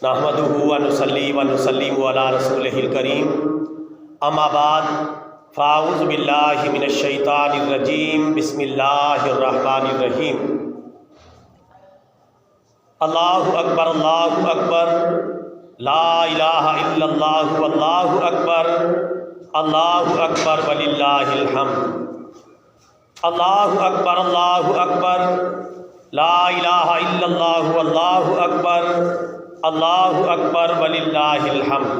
نحمدہ ونصلی ونسلم علی رسولہ الکریم، اما بعد فاعوذ باللہ من الشیطان الرجیم، بسم اللہ الرحمن الرحیم۔ اللہ اکبر اللہ اکبر، لا الہ الا اللہ واللہ اکبر، اللہ اکبر وللہ الحمد۔ اللہ اکبر اللہ اکبر، لا الہ الا اللہ واللہ اکبر، اللہ اکبر وللہ الحمد۔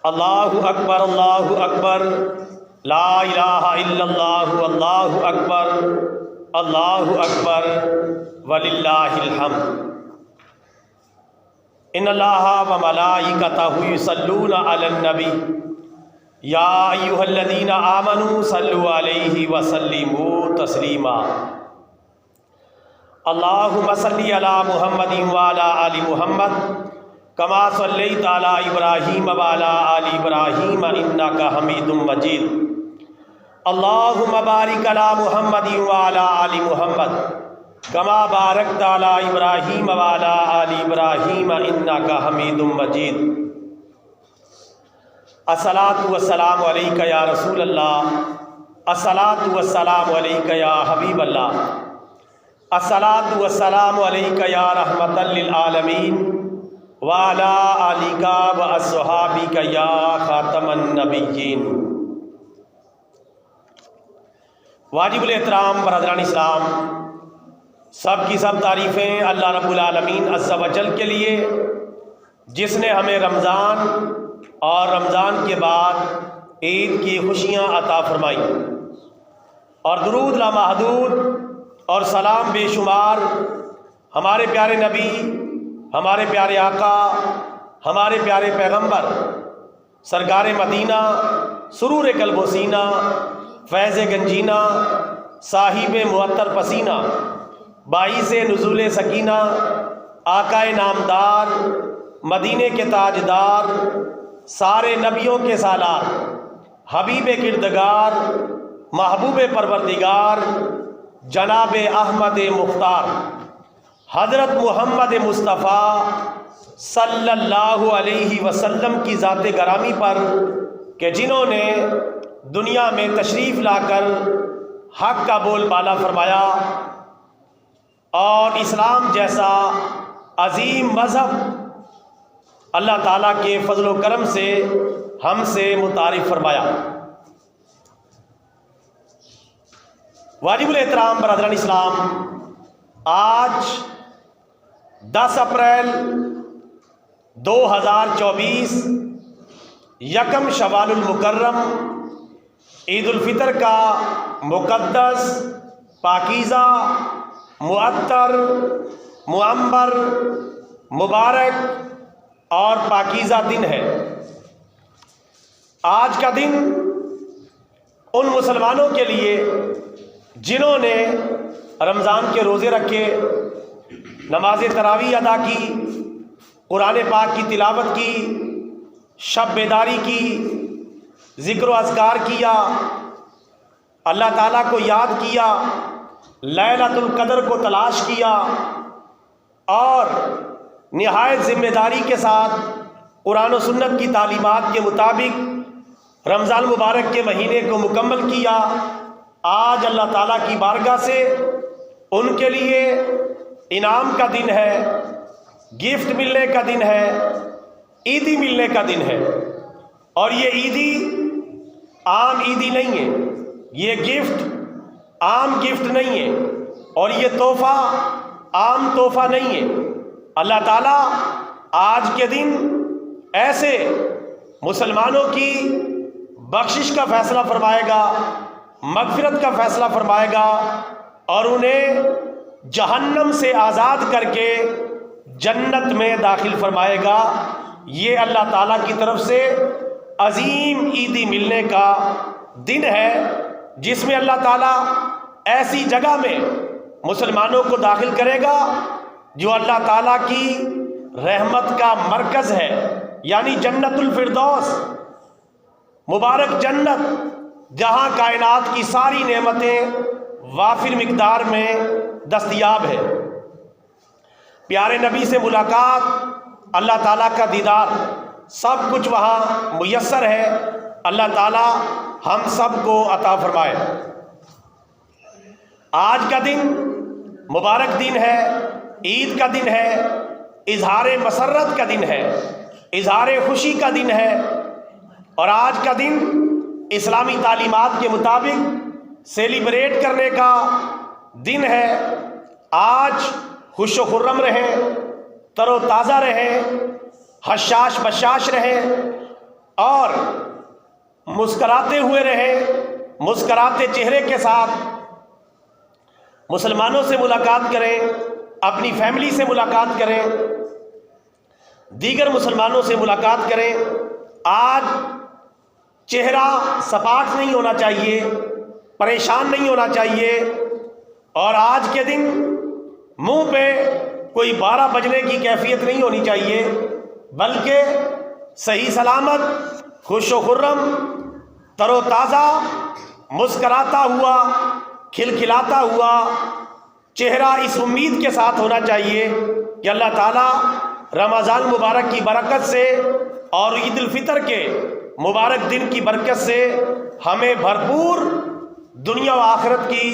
اللہ اکبر اللہ اکبر، لا الہ الا اللہ واللہ اکبر، اللہ اکبر وللہ الحمد۔ ان اللہ وملائکتہ یصلون علی النبی یا ایھا الذین آمنوا صلوا علیہ وسلموا تسلیما۔ اللہم صلی علی محمد وعلی آل محمد کما صلیت علی ابراہیم وعلی آل ابراہیم انک حمید مجید۔ اللہم بارک علی محمد وعلی آل محمد کما بارکت علی ابراہیم وعلی آل ابراہیم انک حمید مجید۔ الصلاۃ والسلام علیک یا رسول اللہ، الصلاۃ والسلام علیک یا حبیب اللہ، الصلاۃ والسلام علیک یا رحمۃ للعالمین وعلی آلک واصحابک یا خاتم النبیین۔ واجب الاحترام برادران اسلام، سب کی سب تعریفیں اللہ رب العالمین عز و جل کے لیے، جس نے ہمیں رمضان اور رمضان کے بعد عید کی خوشیاں عطا فرمائیں، اور درود لامحدود اور سلام بے شمار ہمارے پیارے نبی، ہمارے پیارے آقا، ہمارے پیارے پیغمبر سرکار مدینہ، سرور قلب و سینہ، فیض گنجینہ، صاحب معطر پسینہ، باعث نزول سکینہ، آقا نامدار، مدینے کے تاجدار، سارے نبیوں کے سالار، حبیب کردگار، محبوب پروردگار، جناب احمد مختار، حضرت محمد مصطفیٰ صلی اللہ علیہ وسلم کی ذات گرامی پر کہ جنہوں نے دنیا میں تشریف لا کر حق کا بول بالا فرمایا اور اسلام جیسا عظیم مذہب اللہ تعالیٰ کے فضل و کرم سے ہم سے متعارف فرمایا۔ واجب الاحترام برادران اسلام، آج 10 اپریل 2024 یکم شوال المکرم عید الفطر کا مقدس، پاکیزہ، معطر، معمر، مبارک اور پاکیزہ دن ہے۔ آج کا دن ان مسلمانوں کے لیے جنہوں نے رمضان کے روزے رکھے، نماز تراویح ادا کی، قرآن پاک کی تلاوت کی، شب بیداری کی، ذکر و اذکار کیا، اللہ تعالیٰ کو یاد کیا، لیلۃ القدر کو تلاش کیا، اور نہایت ذمہ داری کے ساتھ قرآن و سنت کی تعلیمات کے مطابق رمضان مبارک کے مہینے کو مکمل کیا۔ آج اللہ تعالیٰ کی بارگاہ سے ان کے لیے انعام کا دن ہے، گفٹ ملنے کا دن ہے، عیدی ملنے کا دن ہے، اور یہ عیدی عام عیدی نہیں ہے، یہ گفٹ عام گفٹ نہیں ہے، اور یہ تحفہ عام تحفہ نہیں ہے۔ اللہ تعالیٰ آج کے دن ایسے مسلمانوں کی بخشش کا فیصلہ فرمائے گا، مغفرت کا فیصلہ فرمائے گا، اور انہیں جہنم سے آزاد کر کے جنت میں داخل فرمائے گا۔ یہ اللہ تعالیٰ کی طرف سے عظیم عیدی ملنے کا دن ہے، جس میں اللہ تعالیٰ ایسی جگہ میں مسلمانوں کو داخل کرے گا جو اللہ تعالیٰ کی رحمت کا مرکز ہے، یعنی جنت الفردوس، مبارک جنت، جہاں کائنات کی ساری نعمتیں وافر مقدار میں دستیاب ہے۔ پیارے نبی سے ملاقات، اللہ تعالیٰ کا دیدار، سب کچھ وہاں میسر ہے۔ اللہ تعالیٰ ہم سب کو عطا فرمائے۔ آج کا دن مبارک دن ہے، عید کا دن ہے، اظہار مسرت کا دن ہے، اظہار خوشی کا دن ہے، اور آج کا دن اسلامی تعلیمات کے مطابق سیلیبریٹ کرنے کا دن ہے۔ آج خوش و خرم رہیں، تر و تازہ رہیں، حشاش بشاش رہیں، اور مسکراتے ہوئے رہیں، مسکراتے چہرے کے ساتھ مسلمانوں سے ملاقات کریں، اپنی فیملی سے ملاقات کریں، دیگر مسلمانوں سے ملاقات کریں۔ آج چہرہ سپاٹ نہیں ہونا چاہیے، پریشان نہیں ہونا چاہیے، اور آج کے دن منہ پہ کوئی 12 بجنے کی کیفیت نہیں ہونی چاہیے، بلکہ صحیح سلامت، خوش و خرم، تر و تازہ، مسکراتا ہوا، کھلکھلاتا ہوا چہرہ اس امید کے ساتھ ہونا چاہیے کہ اللہ تعالیٰ رمضان مبارک کی برکت سے اور عید الفطر کے مبارک دن کی برکت سے ہمیں بھرپور دنیا و آخرت کی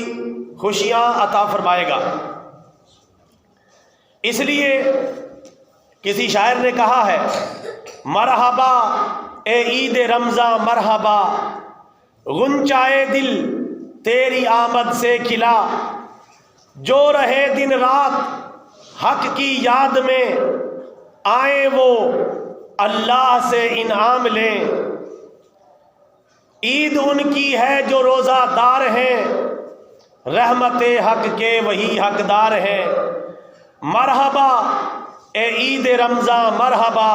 خوشیاں عطا فرمائے گا۔ اس لیے کسی شاعر نے کہا ہے، مرحبا اے عید رمضاں مرحبا، غنچائے دل تیری آمد سے کھلا، جو رہے دن رات حق کی یاد میں، آئیں وہ اللہ سے انعام لیں۔ عید ان کی ہے جو روزہ دار ہیں، رحمت حق کے وہی حقدار ہیں۔ مرحبا اے عید رمضاں مرحبا،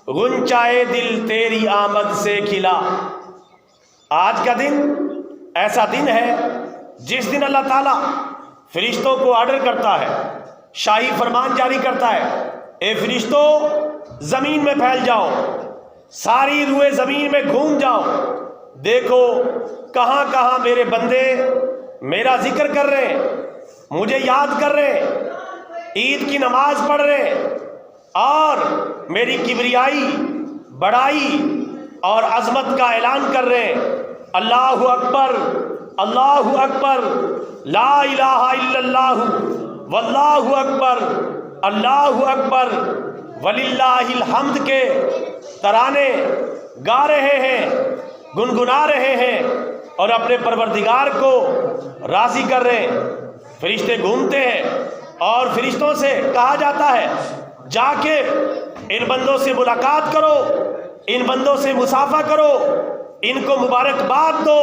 غنچائے دل تیری آمد سے کھلا۔ آج کا دن ایسا دن ہے جس دن اللہ تعالیٰ فرشتوں کو آرڈر کرتا ہے، شاہی فرمان جاری کرتا ہے، اے فرشتوں زمین میں پھیل جاؤ، ساری روئے زمین میں گھوم جاؤ، دیکھو کہاں کہاں میرے بندے میرا ذکر کر رہے ہیں، مجھے یاد کر رہے ہیں، عید کی نماز پڑھ رہے ہیں، اور میری کبریائی، بڑائی اور عظمت کا اعلان کر رہے ہیں۔ اللہ اکبر، اللہ اکبر، لا الہ الا اللہ، واللہ اکبر، اللہ اکبر، وللہ الحمد کے ترانے گا رہے ہیں، گنگنا رہے ہیں، اور اپنے پروردگار کو راضی کر رہے ہیں۔ فرشتے گھومتے ہیں اور فرشتوں سے کہا جاتا ہے، جا کے ان بندوں سے ملاقات کرو، ان بندوں سے مصافحہ کرو، ان کو مبارکباد دو،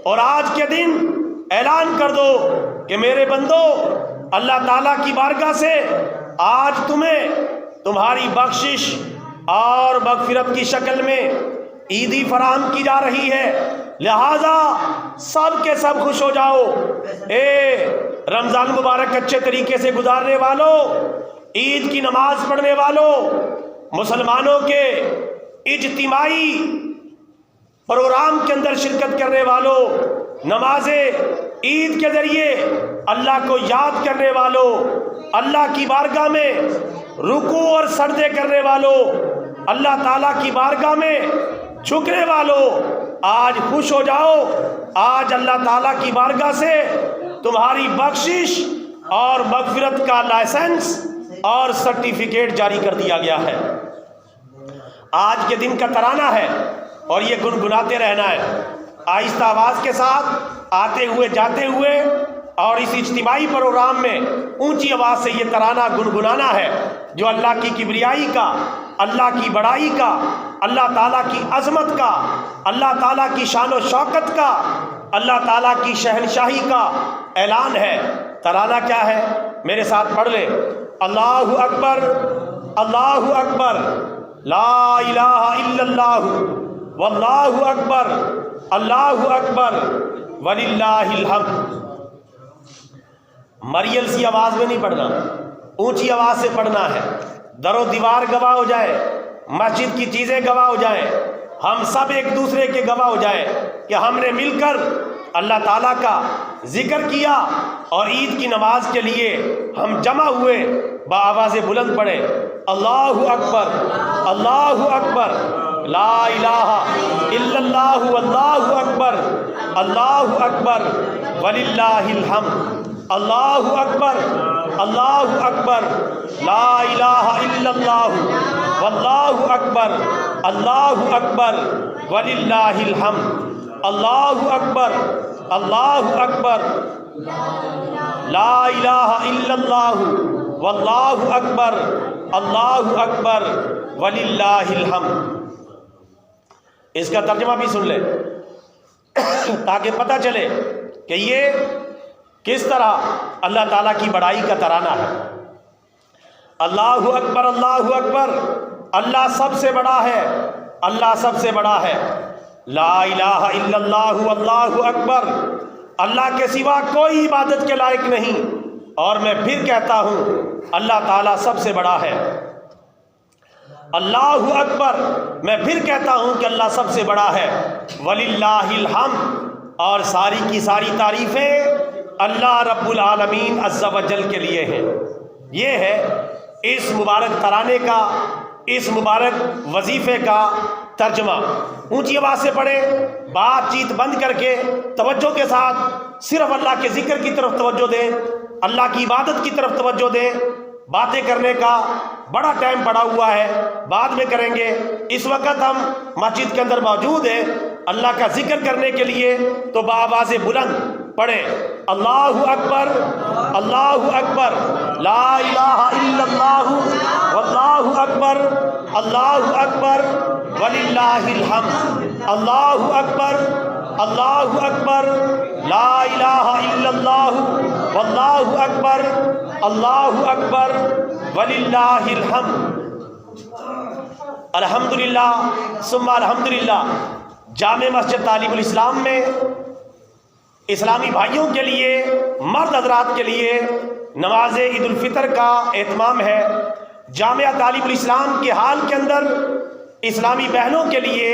اور آج کے دن اعلان کر دو کہ میرے بندو، اللہ تعالیٰ کی بارگاہ سے آج تمہیں تمہاری بخشش اور مغفرت کی شکل میں عیدی فراہم کی جا رہی ہے، لہذا سب کے سب خوش ہو جاؤ۔ اے رمضان مبارک اچھے طریقے سے گزارنے والوں، عید کی نماز پڑھنے والوں، مسلمانوں کے اجتماعی پروگرام کے اندر شرکت کرنے والوں، نماز عید کے ذریعے اللہ کو یاد کرنے والوں، اللہ کی بارگاہ میں رکوع اور سجدے کرنے والوں، اللہ تعالیٰ کی بارگاہ میں جھکنے والوں، آج خوش ہو جاؤ۔ آج اللہ تعالیٰ کی بارگاہ سے تمہاری بخشش اور مغفرت کا لائسنس اور سرٹیفکیٹ جاری کر دیا گیا ہے۔ آج کے دن کا ترانہ ہے اور یہ گنگناتے رہنا ہے، آہستہ آواز کے ساتھ آتے ہوئے جاتے ہوئے، اور اس اجتماعی پروگرام میں اونچی آواز سے یہ ترانہ گنگنانا ہے جو اللہ کی کبریائی کا، اللہ کی بڑائی کا، اللہ تعالیٰ کی عظمت کا، اللہ تعالیٰ کی شان و شوکت کا، اللہ تعالیٰ کی شہنشاہی کا اعلان ہے۔ ترانہ کیا ہے؟ میرے ساتھ پڑھ لیں، اللہ اکبر، اللہ اکبر، لا الہ الا اللہ، واللہ اکبر، اللہ اکبر، وللہ الحمد۔ مریل سی آواز میں نہیں پڑھنا، اونچی آواز سے پڑھنا ہے، در و دیوار گواہ ہو جائے، مسجد کی چیزیں گواہ ہو جائیں، ہم سب ایک دوسرے کے گواہ ہو جائیں کہ ہم نے مل کر اللہ تعالیٰ کا ذکر کیا اور عید کی نماز کے لیے ہم جمع ہوئے۔ بآواز بلند پڑھیں اللہ اکبر اللہ اکبر لا الہ الا اللہ واللہ اکبر اللہ اکبر وللہ الحمد اللہ اکبر اللہ اکبر لا الہ الا اللہ واللہ اکبر اللہ اکبر وللہ الحمد اللہ اکبر اللہ اکبر لا الہ الا اللہ واللہ اکبر اللہ اکبر وللہ الحمد۔ اس کا ترجمہ بھی سن لیں تاکہ پتہ چلے کہ یہ کس طرح اللہ تعالیٰ کی بڑائی کا ترانہ ہے۔ اللہ اکبر اللہ اکبر، اللہ سب سے بڑا ہے، اللہ سب سے بڑا ہے۔ لا الہ الا اللہ واللہ اکبر، اللہ کے سوا کوئی عبادت کے لائق نہیں، اور میں پھر کہتا ہوں اللہ تعالیٰ سب سے بڑا ہے۔ اللہ اکبر، میں پھر کہتا ہوں کہ اللہ سب سے بڑا ہے۔ وللہ الحمد، اور ساری کی ساری تعریفیں اللہ رب العالمین عز و جل کے لیے ہیں۔ یہ ہے اس مبارک ترانے کا، اس مبارک وظیفے کا ترجمہ۔ اونچی آواز سے پڑھیں، بات چیت بند کر کے توجہ کے ساتھ صرف اللہ کے ذکر کی طرف توجہ دیں، اللہ کی عبادت کی طرف توجہ دیں۔ باتیں کرنے کا بڑا ٹائم پڑا ہوا ہے، بعد میں کریں گے۔ اس وقت ہم مسجد کے اندر موجود ہیں اللہ کا ذکر کرنے کے لیے، تو بآواز بلند پڑھیں اللہ اکبر اللہ اکبر لا الہ الا اللہ واللہ اکبر اللہ اکبر وللہ الحمد اللہ اکبر اللہ اکبر لا الہ الا اللہ واللہ اکبر اللہ اکبر وللہ الحمد۔ الحمدللہ ثم الحمدللہ۔ جامع مسجد تعلیم الاسلام میں اسلامی بھائیوں کے لیے، مرد حضرات کے لیے نماز عید الفطر کا اہتمام ہے۔ جامعہ تعلیم الاسلام کے حال کے اندر اسلامی بہنوں کے لیے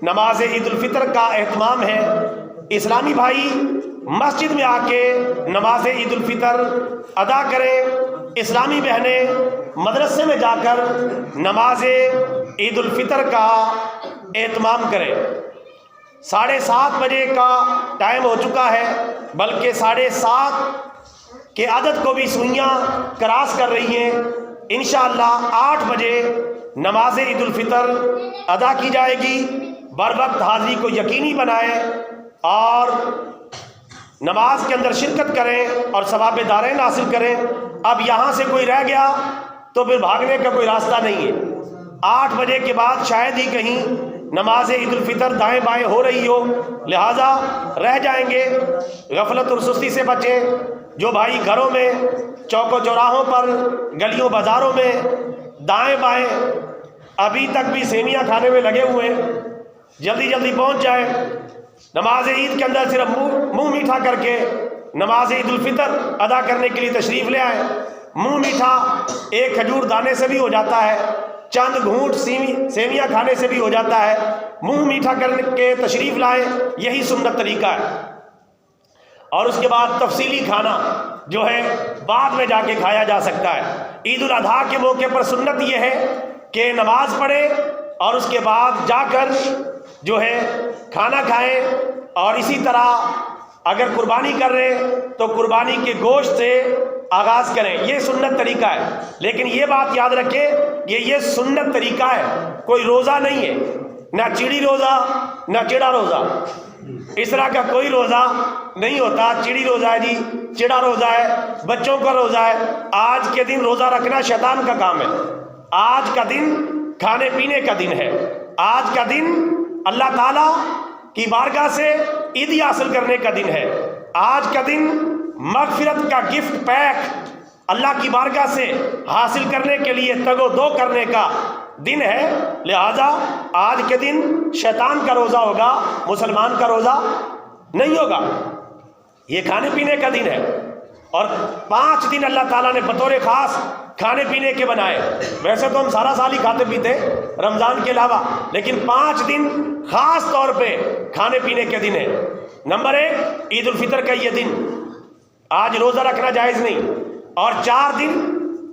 نماز عید الفطر کا اہتمام ہے۔ اسلامی بھائی مسجد میں آ کے نماز عید الفطر ادا کریں، اسلامی بہنیں مدرسے میں جا کر نماز عید الفطر کا اہتمام کریں۔ 7:30 بجے کا ٹائم ہو چکا ہے، بلکہ 7:30 کے عدد کو بھی سوئیاں کراس کر رہی ہیں۔ انشاءاللہ 8 بجے نماز عید الفطر ادا کی جائے گی۔ بر وقت حاضری کو یقینی بنائیں اور نماز کے اندر شرکت کریں اور ثواب دارین حاصل کریں۔ اب یہاں سے کوئی رہ گیا تو پھر بھاگنے کا کوئی راستہ نہیں ہے۔ 8 بجے کے بعد شاید ہی کہیں نماز عید الفطر دائیں بائیں ہو رہی ہو، لہٰذا رہ جائیں گے۔ غفلت اور سستی سے بچیں۔ جو بھائی گھروں میں، چوک و چوراہوں پر، گلیوں بازاروں میں دائیں بائیں ابھی تک بھی سیویاں کھانے میں لگے ہوئے ہیں، جلدی جلدی پہنچ جائیں۔ نماز عید کے اندر صرف منہ میٹھا کر کے نماز عید الفطر ادا کرنے کے لیے تشریف لے آئیں۔ منہ میٹھا ایک کھجور دانے سے بھی ہو جاتا ہے، چند گھونٹ سیویاں کھانے سے بھی ہو جاتا ہے۔ منہ میٹھا کر کے تشریف لائیں، یہی سنت طریقہ ہے۔ اور اس کے بعد تفصیلی کھانا جو ہے بعد میں جا کے کھایا جا سکتا ہے۔ عید الاضحیٰ کے موقع پر سنت یہ ہے کہ نماز پڑھیں اور اس کے بعد جا کر جو ہے کھانا کھائیں، اور اسی طرح اگر قربانی کر رہے ہیں تو قربانی کے گوشت سے آغاز کریں۔ یہ سنت طریقہ ہے، لیکن یہ بات یاد رکھیں کہ یہ سنت طریقہ ہے، کوئی روزہ نہیں ہے، نہ چڑی روزہ نہ چڑا روزہ، اس طرح کا کوئی روزہ نہیں ہوتا۔ چڑی روزہ ہے جی، چڑا روزہ ہے، بچوں کا روزہ ہے۔ آج کے دن روزہ رکھنا شیطان کا کام ہے۔ آج کا دن کھانے پینے کا دن ہے۔ آج کا دن اللہ تعالیٰ کی بارگاہ سے عیدی حاصل کرنے کا دن ہے۔ آج کا دن مغفرت کا گفٹ پیک اللہ کی بارگاہ سے حاصل کرنے کے لیے تگ و دو کرنے کا دن ہے۔ لہذا آج کے دن شیطان کا روزہ ہوگا، مسلمان کا روزہ نہیں ہوگا۔ یہ کھانے پینے کا دن ہے، اور 5 دن اللہ تعالیٰ نے بطور خاص کھانے پینے کے بنائے۔ ویسے تو ہم سارا سال ہی کھاتے پیتے رمضان کے علاوہ، لیکن 5 دن خاص طور پہ کھانے پینے کے دن ہے۔ نمبر 1 عید الفطر کا یہ دن، آج روزہ رکھنا جائز نہیں، اور 4 دن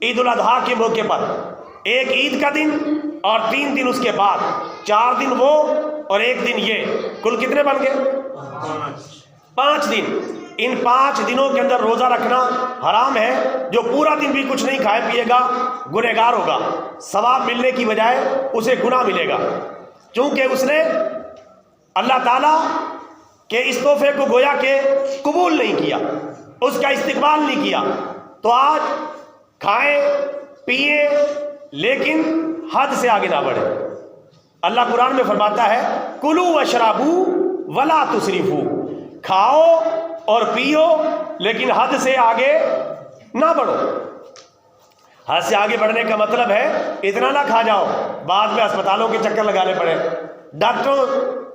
عید الاضحیٰ کے موقع پر، ایک عید کا دن اور 3 دن اس کے بعد، 4 دن وہ اور 1 دن یہ، کل کتنے بن گئے؟ 5 دن۔ ان 5 دنوں کے اندر روزہ رکھنا حرام ہے۔ جو پورا دن بھی کچھ نہیں کھائے پیے گا گنہگار ہوگا، ثواب ملنے کی بجائے اسے گناہ ملے گا، چونکہ اس نے اللہ تعالیٰ کہ اس تحفے کو گویا کہ قبول نہیں کیا، اس کا استقبال نہیں کیا۔ تو آج کھائیں پیئیں لیکن حد سے آگے نہ بڑھیں۔ اللہ قرآن میں فرماتا ہے کلوا واشربوا ولا تسرفوا، کھاؤ اور پیو لیکن حد سے آگے نہ بڑھو۔ حد سے آگے بڑھنے کا مطلب ہے اتنا نہ کھا جاؤ بعد میں اسپتالوں کے چکر لگانے پڑے، ڈاکٹروں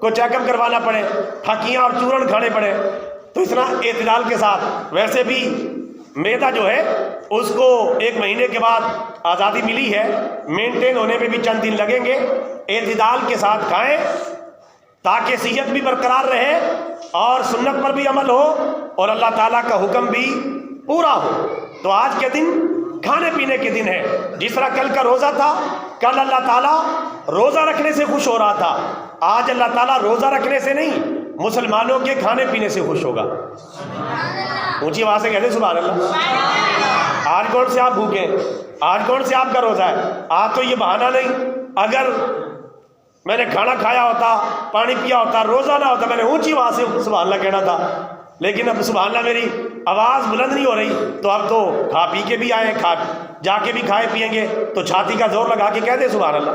کو چیک اپ کروانا پڑے، پھکیاں اور چورن کھانے پڑے۔ تو اتنا اعتدال کے ساتھ، ویسے بھی میدا جو ہے اس کو 1 مہینے کے بعد آزادی ملی ہے، مینٹین ہونے میں بھی چند دن لگیں گے۔ اعتدال کے ساتھ کھائیں تاکہ صحت بھی برقرار رہے اور سنت پر بھی عمل ہو اور اللہ تعالیٰ کا حکم بھی پورا ہو۔ تو آج کے دن کھانے پینے کے دن ہے، جس طرح کل کا روزہ تھا، کل اللہ تعالیٰ روزہ رکھنے سے خوش ہو رہا تھا، آج اللہ تعالیٰ روزہ رکھنے سے نہیں مسلمانوں کے کھانے پینے سے خوش ہوگا۔ اونچی آواز سے کہتے سبحان اللہ۔ آج کون سے آپ بھوکے، آج کون سے آپ کا روزہ ہے؟ آج تو یہ بہانہ نہیں، اگر میں نے کھانا کھایا ہوتا، پانی پیا ہوتا، روزہ نہ ہوتا، میں نے اونچی آواز سے سبحان اللہ کہنا تھا، لیکن اب سبحان اللہ میری آواز بلند نہیں ہو رہی، تو اب تو کھا پی کے بھی آئے، کھا جا کے بھی کھائے پیئیں گے، تو چھاتی کا زور لگا کے کہتے سبحان اللہ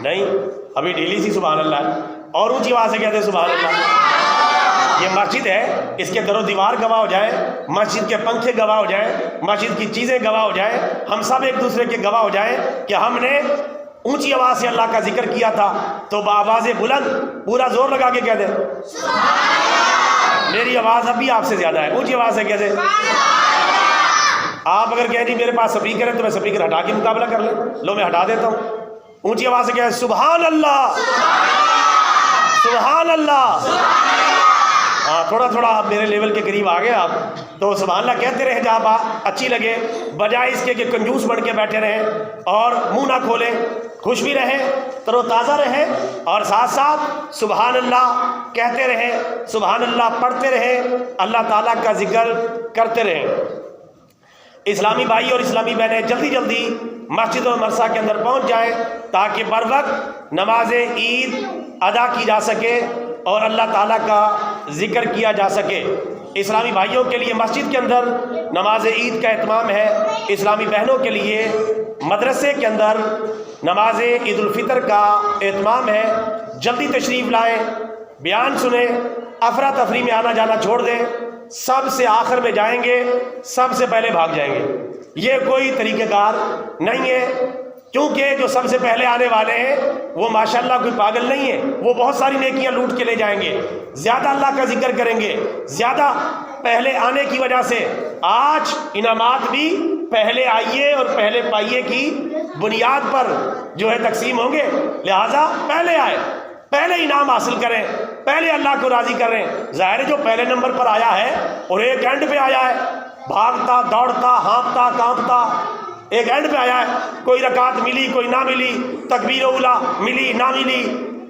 نہیں، ابھی ڈھیلی سی سبحان اللہ ہے، اور اونچی آواز سے کہتے سبحان اللہ۔ یہ مسجد ہے، اس کے در و دیوار گواہ ہو جائیں، مسجد کے پنکھے گواہ ہو جائیں، مسجد کی چیزیں گواہ ہو جائیں، ہم سب ایک دوسرے کے گواہ ہو جائیں کہ ہم نے اونچی آواز سے اللہ کا ذکر کیا تھا، تو بآواز بلند پورا زور لگا کے کہہ دیں میری آواز اب بھی آپ سے زیادہ ہے، اونچی آواز سے کہہ دیں۔ آپ اگر کہہ رہی میرے پاس سپیکر ہے تو میں سپیکر ہٹا کے مقابلہ کر لیں، لو میں ہٹا دیتا ہوں، اونچی آواز سے کہہ سبحان اللہ سبحان اللہ۔ ہاں تھوڑا تھوڑا آپ میرے لیول کے قریب آ گئے آپ، تو سبحان اللہ کہتے رہے جہاں بات اچھی لگے، بجائے اس کے کہ کنجوس بن کے بیٹھے رہیں اور منہ نہ کھولیں، خوش بھی رہیں، تر و تازہ رہیں، اور ساتھ ساتھ سبحان اللہ کہتے رہیں، سبحان اللہ پڑھتے رہیں، اللہ تعالیٰ کا ذکر کرتے رہیں۔ اسلامی بھائی اور اسلامی بہنیں جلدی جلدی مسجد و مدرسہ کے اندر پہنچ جائیں تاکہ بر وقت نماز عید ادا کی جا سکے اور اللہ تعالیٰ کا ذکر کیا جا سکے۔ اسلامی بھائیوں کے لیے مسجد کے اندر نماز عید کا اہتمام ہے، اسلامی بہنوں کے لیے مدرسے کے اندر نماز عید الفطر کا اہتمام ہے۔ جلدی تشریف لائیں، بیان سنیں، افراتفری میں آنا جانا چھوڑ دیں، سب سے آخر میں جائیں گے، سب سے پہلے بھاگ جائیں گے، یہ کوئی طریقہ کار نہیں ہے، کیونکہ جو سب سے پہلے آنے والے ہیں وہ ماشاءاللہ کوئی پاگل نہیں ہے، وہ بہت ساری نیکیاں لوٹ کے لے جائیں گے، زیادہ اللہ کا ذکر کریں گے، زیادہ پہلے آنے کی وجہ سے آج انعامات بھی پہلے آئیے اور پہلے پائیے کی بنیاد پر جو ہے تقسیم ہوں گے، لہٰذا پہلے آئے، پہلے انعام حاصل کریں، پہلے اللہ کو راضی کریں۔ ظاہر ہے جو پہلے نمبر پر آیا ہے اور ایک اینڈ پہ آیا ہے، بھاگتا دوڑتا ہانپتا کانپتا، ایک اینڈ پہ آیا ہے، کوئی رکعت ملی کوئی نہ ملی، تکبیر اولا ملی نہ ملی،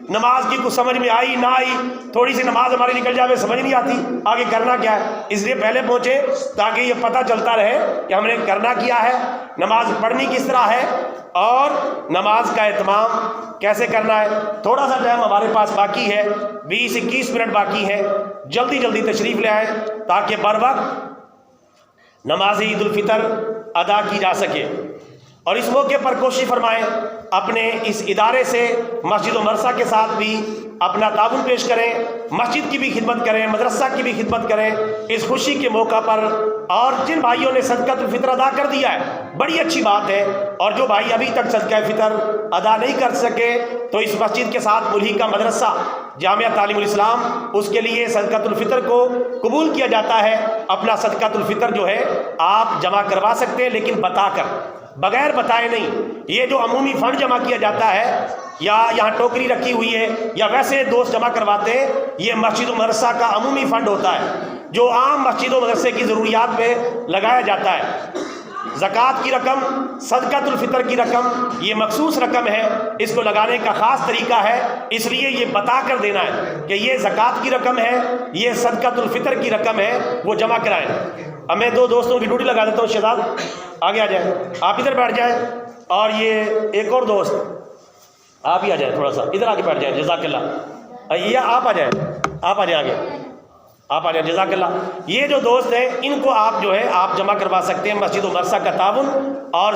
نماز کی کچھ سمجھ میں آئی نہ آئی، تھوڑی سی نماز ہماری نکل جائے سمجھ نہیں آتی آگے کرنا کیا ہے، اس لیے پہلے پہنچے تاکہ یہ پتہ چلتا رہے کہ ہم نے کرنا کیا ہے، نماز پڑھنی کس طرح ہے اور نماز کا اہتمام کیسے کرنا ہے۔ تھوڑا سا ٹائم ہمارے پاس باقی ہے، 20-21 منٹ باقی ہے، جلدی جلدی تشریف لے آئیں تاکہ بر وقت نماز عید الفطر ادا کی جا سکے۔ اور اس موقع پر کوشش فرمائیں اپنے اس ادارے سے مسجد و مدرسہ کے ساتھ بھی اپنا تعاون پیش کریں، مسجد کی بھی خدمت کریں، مدرسہ کی بھی خدمت کریں اس خوشی کے موقع پر۔ اور جن بھائیوں نے صدقۃ الفطر ادا کر دیا ہے بڑی اچھی بات ہے، اور جو بھائی ابھی تک صدقہ فطر ادا نہیں کر سکے تو اس مسجد کے ساتھ ملحقہ مدرسہ جامعہ تعلیم الاسلام، اس کے لیے صدقۃ الفطر کو قبول کیا جاتا ہے۔ اپنا صدقۃ الفطر جو ہے آپ جمع کروا سکتے ہیں، لیکن بتا کر، بغیر بتائے نہیں۔ یہ جو عمومی فنڈ جمع کیا جاتا ہے یا یہاں ٹوکری رکھی ہوئی ہے یا ویسے دوست جمع کرواتے ہیں، یہ مسجد و مدرسہ کا عمومی فنڈ ہوتا ہے جو عام مسجد و مدرسے کی ضروریات میں لگایا جاتا ہے۔ زکوٰۃ کی رقم، صدقۃ الفطر کی رقم یہ مخصوص رقم ہے، اس کو لگانے کا خاص طریقہ ہے، اس لیے یہ بتا کر دینا ہے کہ یہ زکوٰۃ کی رقم ہے، یہ صدقۃ الفطر کی رقم ہے، وہ جمع کرائیں۔ اب میں دو دوستوں کی ڈیوٹی لگا دیتا ہوں، شہزاد آگے آ جائیں، آپ ادھر بیٹھ جائیں، اور یہ ایک اور دوست آپ ہی آ جائیں، تھوڑا سا ادھر آ کے بیٹھ جائیں، جزاک اللہ، یہ آپ آ جائیں، آپ آ جائیں آگے، آپ آ جائیں، جزاک اللہ۔ یہ جو دوست ہیں ان کو آپ جو ہے آپ جمع کروا سکتے ہیں، مسجد و مدرسہ کا تعاون، اور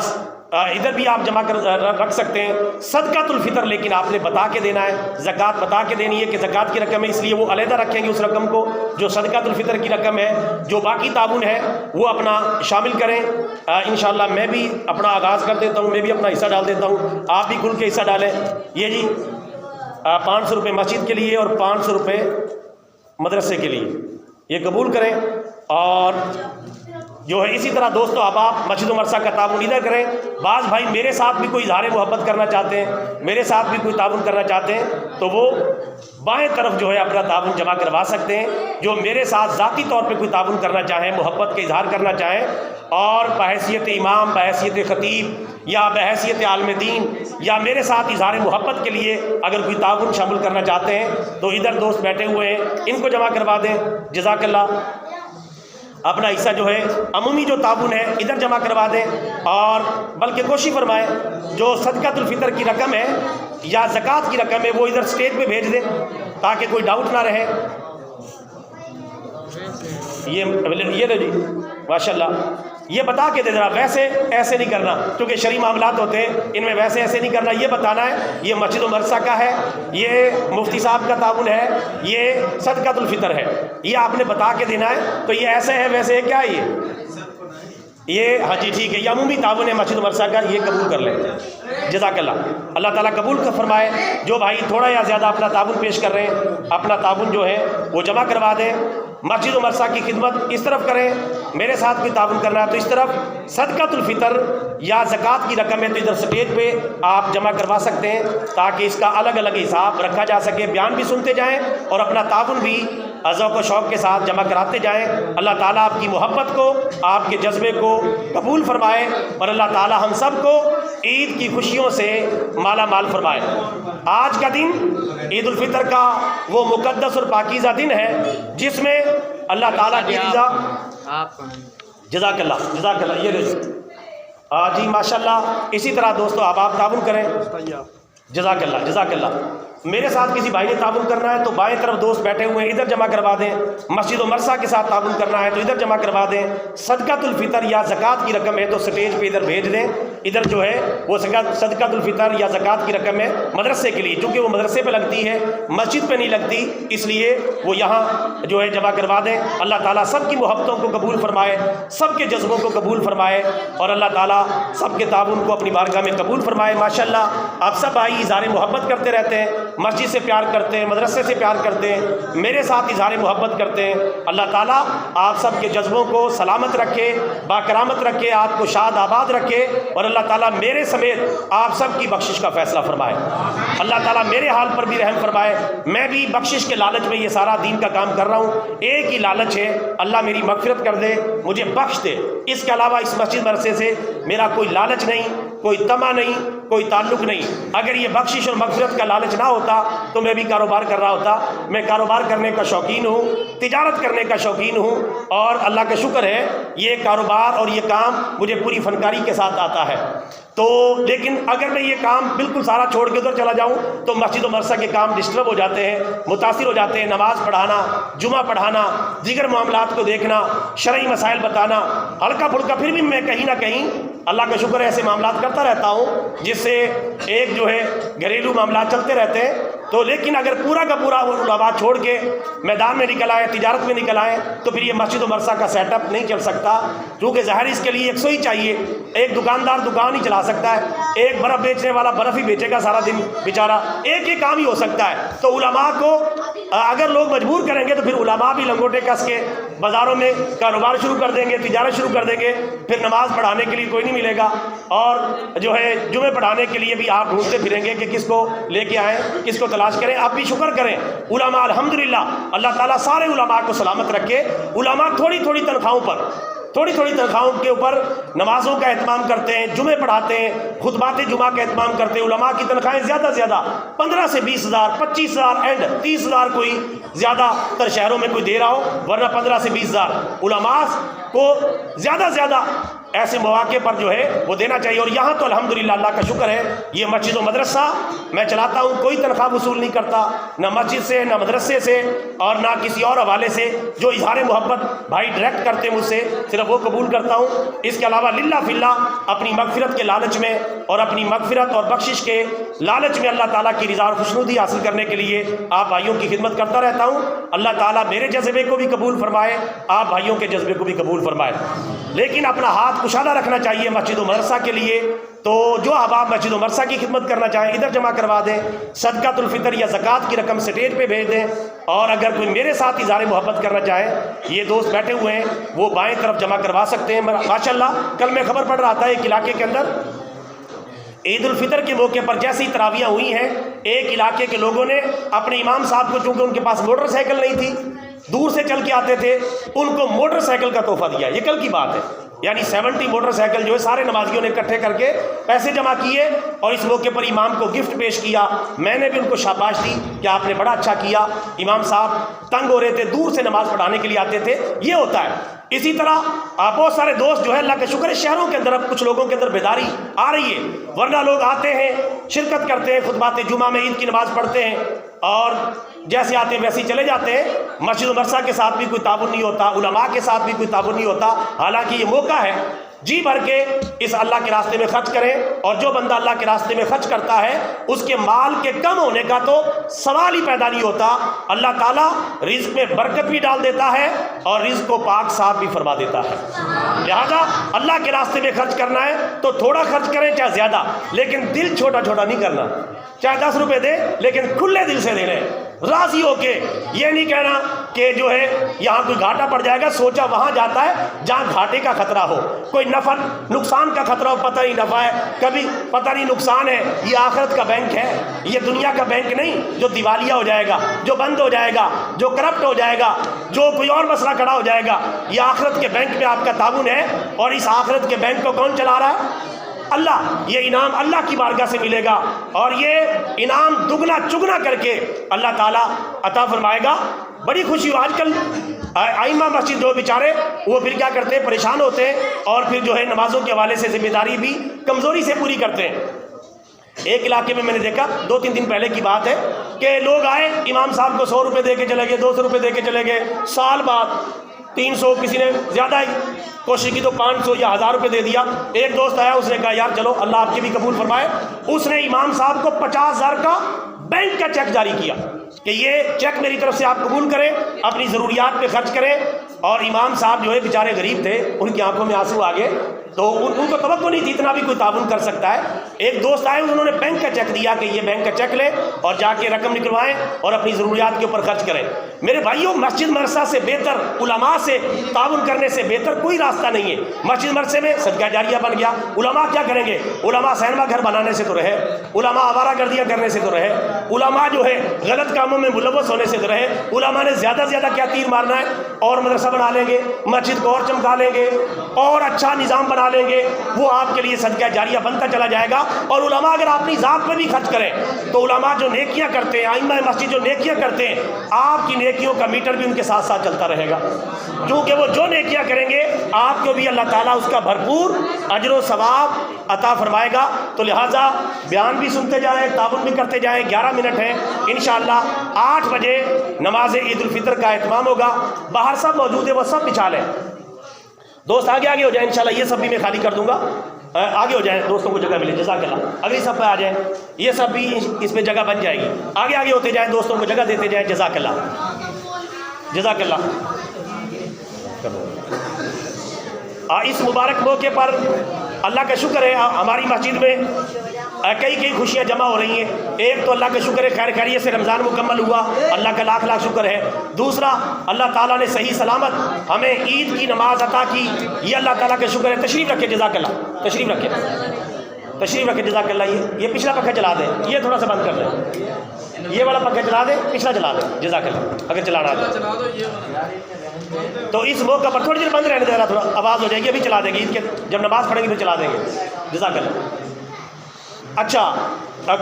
ادھر بھی آپ جمع کر رکھ سکتے ہیں۔ صدقۃ الفطر لیکن آپ نے بتا کے دینا ہے، زکوٰۃ بتا کے دینی ہے کہ زکوٰۃ کی رقم ہے، اس لیے وہ علیحدہ رکھیں گے اس رقم کو جو صدقۃ الفطر کی رقم ہے۔ جو باقی تعاون ہے وہ اپنا شامل کریں۔ انشاءاللہ میں بھی اپنا آغاز کر دیتا ہوں، میں بھی اپنا حصہ ڈال دیتا ہوں، آپ بھی کھل کے حصہ ڈالیں۔ یہ جی 500 روپے مسجد کے لیے اور 500 روپے مدرسے کے لیے، یہ قبول کریں۔ اور جو ہے اسی طرح دوستو احباب مسجد و مدرسہ کا تعاون ادھر کریں۔ بعض بھائی میرے ساتھ بھی کوئی اظہار محبت کرنا چاہتے ہیں، میرے ساتھ بھی کوئی تعاون کرنا چاہتے ہیں، تو وہ بائیں طرف جو ہے اپنا تعاون جمع کروا سکتے ہیں۔ جو میرے ساتھ ذاتی طور پہ کوئی تعاون کرنا چاہیں، محبت کا اظہار کرنا چاہیں، اور بحیثیت امام، بحیثیت خطیب یا بحیثیت عالم دین یا میرے ساتھ اظہار محبت کے لیے اگر کوئی تعاون شامل کرنا چاہتے ہیں تو ادھر دوست بیٹھے ہوئے ہیں، ان کو جمع کروا دیں، جزاک اللہ۔ اپنا حصہ جو ہے عمومی جو تعاون ہے ادھر جمع کروا دیں، اور بلکہ کوشش فرمائیں جو صدقۃ الفطر کی رقم ہے یا زکوٰۃ کی رقم ہے وہ ادھر اسٹیج پہ بھیج دیں تاکہ کوئی ڈاؤٹ نہ رہے۔ یہ لو جی، ماشاءاللہ، یہ بتا کے دے ذرا، ویسے ایسے نہیں کرنا کیونکہ شرعی معاملات ہوتے ہیں، ان میں ویسے ایسے نہیں کرنا، یہ بتانا ہے یہ مسجد و مدرسہ کا ہے، یہ مفتی صاحب کا تعاون ہے، یہ صدقۃ الفطر ہے، یہ آپ نے بتا کے دینا ہے۔ تو یہ ایسے ہے ویسے ہے، کیا ہے یہ ہاں جی ٹھیک ہے، یہ عمومی تعاون ہے مسجد و مدرسہ کا، یہ قبول کر لیں، جزاک اللہ۔ اللہ تعالیٰ قبول کر فرمائے۔ جو بھائی تھوڑا یا زیادہ اپنا تعاون پیش کر رہے ہیں، اپنا تعاون جو ہے وہ جمع کروا دیں۔ مسجد و مدرسہ کی خدمت اس طرف کریں، میرے ساتھ کوئی تعاون کرنا ہے تو اس طرف، صدقۃ الفطر یا زکوٰۃ کی رقم ہے تو ادھر اسٹیج پہ آپ جمع کروا سکتے ہیں تاکہ اس کا الگ الگ حساب رکھا جا سکے، بیان بھی سنتے جائیں اور اپنا تعاون بھی ذوق و شوق کے ساتھ جمع کراتے جائیں۔ اللہ تعالیٰ آپ کی محبت کو، آپ کے جذبے کو قبول فرمائے، اور اللہ تعالیٰ ہم سب کو عید کی خوشیوں سے مالا مال فرمائے۔ آج کا دن عید الفطر کا وہ مقدس اور پاکیزہ دن ہے جس میں اللہ تعالیٰ کی رضا، جزاک اللہ، جزاک اللہ، یہ جی ماشاءاللہ۔ اسی طرح دوستو آپ تعاون کریں، جزاک اللہ، جزاک اللہ۔ میرے ساتھ کسی بھائی نے تعاون کرنا ہے تو بائیں طرف دوست بیٹھے ہوئے ہیں، ادھر جمع کروا دیں۔ مسجد و مدرسہ کے ساتھ تعاون کرنا ہے تو ادھر جمع کروا دیں۔ صدقۃ الفطر یا زکوٰۃ کی رقم ہے تو سٹیج پہ ادھر بھیج دیں، ادھر جو ہے وہ صدقۃ الفطر یا زکوٰۃ کی رقم ہے مدرسے کے لیے، چونکہ وہ مدرسے پہ لگتی ہے، مسجد پہ نہیں لگتی، اس لیے وہ یہاں جو ہے جمع کروا دیں۔ اللہ تعالیٰ سب کی محبتوں کو قبول فرمائے، سب کے جذبوں کو قبول فرمائے، اور اللہ تعالیٰ سب کے تعاون کو اپنی بارگاہ میں قبول فرمائے۔ ماشاءاللہ آپ سب بھائی اظہار محبت کرتے رہتے ہیں، مسجد سے پیار کرتے ہیں، مدرسے سے پیار کرتے ہیں، میرے ساتھ اظہار محبت کرتے ہیں۔ اللہ تعالیٰ آپ سب کے جذبوں کو سلامت رکھے، باکرامت رکھے، آپ کو شاد آباد رکھے، اور اللہ تعالیٰ میرے سمیت آپ سب کی بخشش کا فیصلہ فرمائے۔ اللہ تعالیٰ میرے حال پر بھی رحم فرمائے۔ میں بھی بخشش کے لالچ میں یہ سارا دین کا کام کر رہا ہوں، ایک ہی لالچ ہے، اللہ میری مغفرت کر دے، مجھے بخش دے۔ اس کے علاوہ اس مسجد مدرسے سے میرا کوئی لالچ نہیں، کوئی طمع نہیں، کوئی تعلق نہیں۔ اگر یہ بخشش اور مغفرت کا لالچ نہ ہوتا تو میں بھی کاروبار کر رہا ہوتا۔ میں کاروبار کرنے کا شوقین ہوں، تجارت کرنے کا شوقین ہوں، اور اللہ کا شکر ہے یہ کاروبار اور یہ کام مجھے پوری فنکاری کے ساتھ آتا ہے۔ تو لیکن اگر میں یہ کام بالکل سارا چھوڑ کے ادھر چلا جاؤں تو مسجد و مدرسہ کے کام ڈسٹرب ہو جاتے ہیں، متاثر ہو جاتے ہیں۔ نماز پڑھانا، جمعہ پڑھانا، دیگر معاملات کو دیکھنا، شرعی مسائل بتانا، ہلکا پھلکا پھر بھی میں کہیں نہ کہیں اللہ کا شکر ہے ایسے معاملات کرتا رہتا ہوں جس سے ایک جو ہے گھریلو معاملات چلتے رہتے ہیں۔ تو لیکن اگر پورا کا پورا علماء چھوڑ کے میدان میں نکل آئے، تجارت میں نکل آئے، تو پھر یہ مسجد و مدرسہ کا سیٹ اپ نہیں چل سکتا، کیونکہ ظاہر اس کے لیے ایک سوئی چاہیے۔ ایک دکاندار دکان ہی چلا سکتا ہے، ایک برف بیچنے والا برف ہی بیچے گا سارا دن بیچارہ، ایک ہی کام ہی ہو سکتا ہے۔ تو علماء کو اگر لوگ مجبور کریں گے تو پھر علماء بھی لنگوٹے کس کے بازاروں میں کاروبار شروع کر دیں گے، تجارت شروع کر دیں گے، پھر نماز پڑھانے کے لیے کوئی نہیں ملے گا، اور جو ہے جمعے پڑھانے کے لیے بھی آپ ڈھونڈتے پھریں گے کہ کس کو لے کے آئیں، کس کو تلاش کریں۔ آپ بھی شکر کریں علماء، الحمدللہ اللہ تعالیٰ سارے علماء کو سلامت رکھے۔ علماء تھوڑی تھوڑی تنخواہوں پر تھوڑی تھوڑی تنخواہوں کے اوپر نمازوں کا اہتمام کرتے ہیں، جمعے پڑھاتے ہیں، خطبات جمعہ کا اہتمام کرتے ہیں. علماء کی تنخواہیں زیادہ سے زیادہ 15 سے 20,000، 25,000 اینڈ 30,000 کوئی زیادہ تر شہروں میں کوئی دے رہا ہو، ورنہ 15 سے 20,000 علماء کو زیادہ سے زیادہ ایسے مواقع پر جو ہے وہ دینا چاہیے. اور یہاں تو الحمدللہ اللہ کا شکر ہے، یہ مسجد و مدرسہ میں چلاتا ہوں، کوئی تنخواہ وصول نہیں کرتا، نہ مسجد سے، نہ مدرسے سے، اور نہ کسی اور حوالے سے. جو اظہار محبت بھائی ڈائریکٹ کرتے ہیں مجھ سے، صرف وہ قبول کرتا ہوں. اس کے علاوہ للہ فی اللہ اپنی مغفرت کے لالچ میں اور اپنی مغفرت اور بخشش کے لالچ میں اللہ تعالیٰ کی رضا اور خوشنودی حاصل کرنے کے لیے آپ بھائیوں کی خدمت کرتا رہتا ہوں. اللہ تعالیٰ میرے جذبے کو بھی قبول فرمائے، آپ بھائیوں کے جذبے کو بھی قبول فرمائے. لیکن اپنا ہاتھ کشادہ رکھنا چاہیے مسجد و مدرسہ کے لیے. تو جو احباب مسجد و مدرسہ کی خدمت کرنا چاہیں ادھر جمع کروا دیں، صدقۃ الفطر یا زکوٰۃ کی رقم اسٹیج پہ بھیج دیں. اور اگر کوئی میرے ساتھ اظہار محبت کرنا چاہے، یہ دوست بیٹھے ہوئے ہیں، وہ بائیں طرف جمع کروا سکتے ہیں. ماشاءاللہ کل میں خبر پڑھ رہا تھا ایک علاقے کے اندر عید الفطر کے موقع پر جیسی تراویحیں ہوئی ہیں، ایک علاقے کے لوگوں نے اپنے امام صاحب کو، چونکہ ان کے پاس موٹر سائیکل نہیں تھی، دور سے چل کے آتے تھے، ان کو موٹر سائیکل کا تحفہ دیا. یہ کل کی بات ہے. یعنی 70 موٹر سائیکل جو ہے سارے نمازیوں نے اکٹھے کر کے پیسے جمع کیے اور اس موقع پر امام کو گفٹ پیش کیا. میں نے بھی ان کو شاباش دی کہ آپ نے بڑا اچھا کیا. امام صاحب تنگ ہو رہے تھے، دور سے نماز پڑھانے کے لیے آتے تھے. یہ ہوتا ہے. اسی طرح آپ بہت سارے دوست جو ہے اللہ کا شکر ہے شہروں کے اندر اب کچھ لوگوں کے اندر بیداری آ رہی ہے، ورنہ لوگ آتے ہیں، شرکت کرتے ہیں، خطبات جمعہ میں عید کی نماز پڑھتے ہیں اور جیسے آتے ہیں ویسے ہی چلے جاتے ہیں. مسجد و مدرسہ کے ساتھ بھی کوئی تعاون نہیں ہوتا، علماء کے ساتھ بھی کوئی تعاون نہیں ہوتا. حالانکہ یہ موقع ہے، جی بھر کے اس اللہ کے راستے میں خرچ کریں. اور جو بندہ اللہ کے راستے میں خرچ کرتا ہے اس کے مال کے کم ہونے کا تو سوال ہی پیدا نہیں ہوتا. اللہ تعالیٰ رزق میں برکت بھی ڈال دیتا ہے اور رزق کو پاک صاف بھی فرما دیتا ہے. لہذا اللہ کے راستے میں خرچ کرنا ہے تو تھوڑا خرچ کریں چاہے زیادہ، لیکن دل چھوٹا چھوٹا نہیں کرنا. چاہے 10 روپے دے لیکن کھلے دل سے دینے، راضی ہو کے. یہ نہیں کہنا کہ جو ہے یہاں کوئی گھاٹا پڑ جائے گا، سوچا وہاں جاتا ہے جہاں گھاٹے کا خطرہ ہو، کوئی نفع نقصان کا خطرہ ہو، پتہ نہیں نفع ہے کبھی پتہ نہیں نقصان ہے. یہ آخرت کا بینک ہے، یہ دنیا کا بینک نہیں جو دیوالیہ ہو جائے گا، جو بند ہو جائے گا، جو کرپٹ ہو جائے گا، جو کوئی اور مسئلہ کھڑا ہو جائے گا. یہ آخرت کے بینک میں آپ کا تعاون ہے. اور اس آخرت کے بینک کو کون چلا رہا ہے؟ اللہ. یہ انعام اللہ کی بارگاہ سے ملے گا اور یہ انعام دگنا چگنا کر کے اللہ تعالیٰ عطا فرمائے گا. بڑی خوشی ہو. آج کل ائمہ مسجد جو بیچارے وہ پھر کیا کرتے ہیں، پریشان ہوتے ہیں اور پھر جو ہے نمازوں کے حوالے سے ذمہ داری بھی کمزوری سے پوری کرتے ہیں. ایک علاقے میں نے دیکھا 2-3 دن پہلے کی بات ہے کہ لوگ آئے، امام صاحب کو 100 روپے دے کے چلے گئے، 200 روپے دے کے چلے گئے. سال بعد 300، کسی نے زیادہ ہی کوشش کی تو 500 یا 1000 روپے دے دیا. ایک دوست آیا، اس نے کہا یار چلو اللہ آپ کی بھی قبول فرمائے. اس نے امام صاحب کو 50,000 کا بینک کا چیک جاری کیا کہ یہ چیک میری طرف سے آپ قبول کریں، اپنی ضروریات پہ خرچ کریں. اور امام صاحب جو ہے بیچارے غریب تھے، ان کی آنکھوں میں آنسو آ گئے. تو ان کو توقع نہیں تھی اتنا بھی کوئی تعاون کر سکتا ہے. ایک دوست آئے، انہوں نے بینک کا چیک دیا کہ یہ بینک کا چیک لیں اور جا کے رقم نکلوائیں اور اپنی ضروریات کے اوپر خرچ کریں. میرے بھائیوں، مسجد مدرسہ سے بہتر، علماء سے تعاون کرنے سے بہتر کوئی راستہ نہیں ہے. مسجد مدرسے میں صدقہ جاریہ بن گیا. علماء کیا کریں گے؟ علماء سینما گھر بنانے سے تو رہے، علماء آوارہ گردیاں کرنے سے تو رہے، علماء جو ہے غلط کاموں میں ملوث ہونے سے تو رہے. علماء نے زیادہ سے زیادہ کیا تیر مارنا ہے؟ اور مدرسہ بنا لیں گے، مسجد کو اور چمکا لیں گے اور اچھا نظام بنا لیں گے، وہ آپ کے لیے صدقہ جاریہ بنتا چلا جائے گا. اور علماء اگر اپنی ذات پہ بھی خرچ کریں تو علماء جو نیکیاں کرتے ہیں، ائمہ مسجد جو نیکیاں کرتے ہیں، آپ کی نیکیوں کا میٹر بھی ان کے ساتھ ساتھ چلتا رہے گا. کیونکہ وہ جو نیکیاں کریں گے آپ کو بھی اللہ تعالیٰ اس کا بھرپور اجر و ثواب عطا فرمائے گا. تو لہٰذا بیان بھی سنتے جائیں، تعاون بھی کرتے جائیں. 11 منٹ ہیں، انشاءاللہ 8 بجے نماز عید الفطر کا اہتمام ہوگا. باہر سب موجود ہے، وہ سب بچھا لیں. دوست آگے ہو جائیں، انشاءاللہ یہ سب بھی میں خالی کر دوں گا. آگے ہو جائیں، دوستوں کو جگہ ملے. جزاک اللہ. اگلی سب پہ آ جائیں، یہ سب بھی اس میں جگہ بن جائے گی. آگے ہوتے جائیں، دوستوں کو جگہ دیتے جائیں. جزاک اللہ، جزاک اللہ. اس مبارک موقع پر اللہ کا شکر ہے ہماری مسجد میں کئی خوشیاں جمع ہو رہی ہیں. ایک تو اللہ کا شکر ہے خیر خیریت سے رمضان مکمل ہوا، اللہ کا لاکھ لاکھ شکر ہے. دوسرا اللہ تعالیٰ نے صحیح سلامت ہمیں عید کی نماز عطا کی، یہ اللہ تعالیٰ کا شکر ہے. تشریف رکھے، جزاک اللہ. تشریف رکھے، جزاک اللہ. یہ پچھلا پنکھا چلا دیں، یہ تھوڑا سا بند کر دیں. یہ والا پنکھا چلا دیں، پچھلا چلا دیں، جزاک اللہ اگر چلانا ہے چلا دو یہ والا۔ تو اس موقع پر تھوڑی دیر بند رہنے دینا، تھوڑا آواز ہو جائے گی، ابھی چلا دیں گے، عید کے جب نماز پڑھیں گے پھر چلا دیں گے، جزاک اللہ۔ اچھا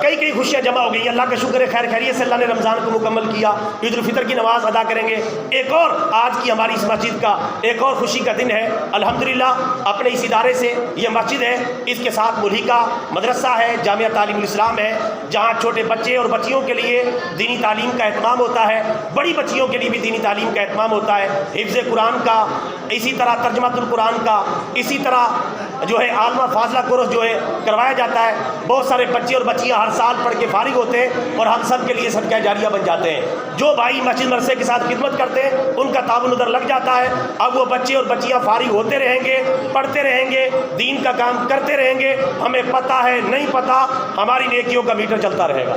کئی خوشیاں جمع ہو گئی، اللہ کا شکر ہے خیر خیریت سے اللہ نے رمضان کو مکمل کیا، عید الفطر کی نماز ادا کریں گے۔ ایک اور آج کی ہماری اس مسجد کا ایک اور خوشی کا دن ہے، الحمدللہ اپنے اس ادارے سے، یہ مسجد ہے، اس کے ساتھ ملحقہ مدرسہ ہے، جامعہ تعلیم الاسلام ہے، جہاں چھوٹے بچے اور بچیوں کے لیے دینی تعلیم کا اہتمام ہوتا ہے، بڑی بچیوں کے لیے بھی دینی تعلیم کا اہتمام ہوتا ہے، حفظ قرآن کا، اسی طرح ترجمۃ القرآن کا، اسی طرح جو ہے عالمہ فاضلہ کورس جو ہے کروایا جاتا ہے۔ بہت سارے بچے اور بچیاں ہر سال پڑھ کے فارغ ہوتے ہیں اور ہم سب کے لیے صدقہ جاریہ بن جاتے ہیں۔ جو بھائی مسجد مدرسے کے ساتھ خدمت کرتے ہیں ان کا تعاون ادھر لگ جاتا ہے، اب وہ بچے اور بچیاں فارغ ہوتے رہیں گے، پڑھتے رہیں گے، دین کا کام کرتے رہیں گے، ہمیں پتہ ہے نہیں پتہ ہماری نیکیوں کا میٹر چلتا رہے گا۔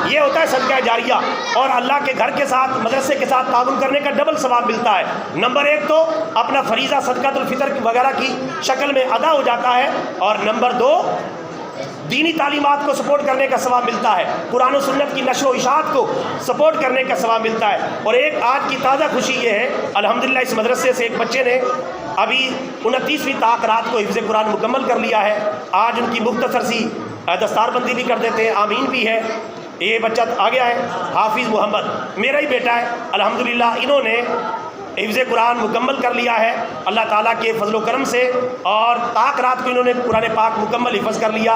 یہ ہوتا ہے صدقہ جاریہ، اور اللہ کے گھر کے ساتھ مدرسے کے ساتھ تعاون کرنے کا ڈبل ثواب ملتا ہے۔ نمبر ایک تو اپنا فریضہ صدقۃ الفطر وغیرہ کی شکل میں ادا ہو جاتا ہے، اور نمبر دو دینی تعلیمات کو سپورٹ کرنے کا ثواب ملتا ہے، قرآن و سنت کی نشر و اشاعت کو سپورٹ کرنے کا ثواب ملتا ہے۔ اور ایک آج کی تازہ خوشی یہ ہے، الحمدللہ اس مدرسے سے ایک بچے نے ابھی 29ویں طاق رات کو حفظ قرآن مکمل کر لیا ہے۔ آج ان کی مختصر سی دستار بندی بھی کر دیتے ہیں، آمین بھی ہے۔ یہ بچہ آ گیا ہے، حافظ محمد میرا ہی بیٹا ہے، الحمدللہ انہوں نے حفظ قرآن مکمل کر لیا ہے اللہ تعالیٰ کے فضل و کرم سے، اور طاق رات کو انہوں نے قرآن پاک مکمل حفظ کر لیا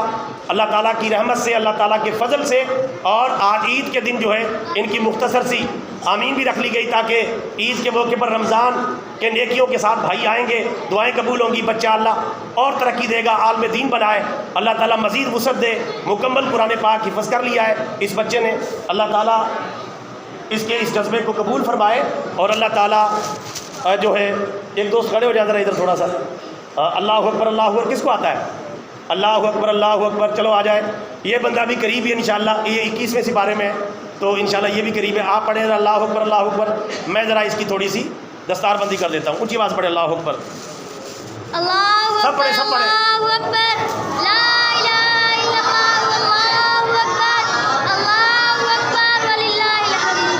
اللہ تعالیٰ کی رحمت سے، اللہ تعالیٰ کے فضل سے۔ اور آج عید کے دن جو ہے ان کی مختصر سی آمین بھی رکھ لی گئی، تاکہ عید کے موقع پر رمضان کے نیکیوں کے ساتھ بھائی آئیں گے، دعائیں قبول ہوں گی، بچہ اللہ اور ترقی دے گا، عالم دین بنائے، اللہ تعالیٰ مزید وسعت دے۔ مکمل قرآن پاک حفظ کر لیا ہے اس بچے نے، اللہ تعالیٰ اس کے اس جذبے کو قبول فرمائے، اور اللہ تعالیٰ جو ہے ایک دوست کھڑے ہو جائے ذرا ادھر تھوڑا سا، اللہ اکبر اللہ اکبر، کس کو آتا ہے اللہ اکبر اللہ اکبر؟ چلو آ جائے، یہ بندہ بھی قریب ہے انشاءاللہ، یہ 21ویں سپارے میں ہے تو انشاءاللہ یہ بھی قریب ہے، آپ پڑھیں اللہ اکبر اللہ اکبر، میں ذرا اس کی تھوڑی سی دستار بندی کر دیتا ہوں، اونچی آواز پڑھے اللہ اکبر، اللہ سب پڑھے سب پڑھے۔ اللہ اکبر، لا الہ الا اللہ، اللہ اکبر، اللہ اکبر وللہ الحمد،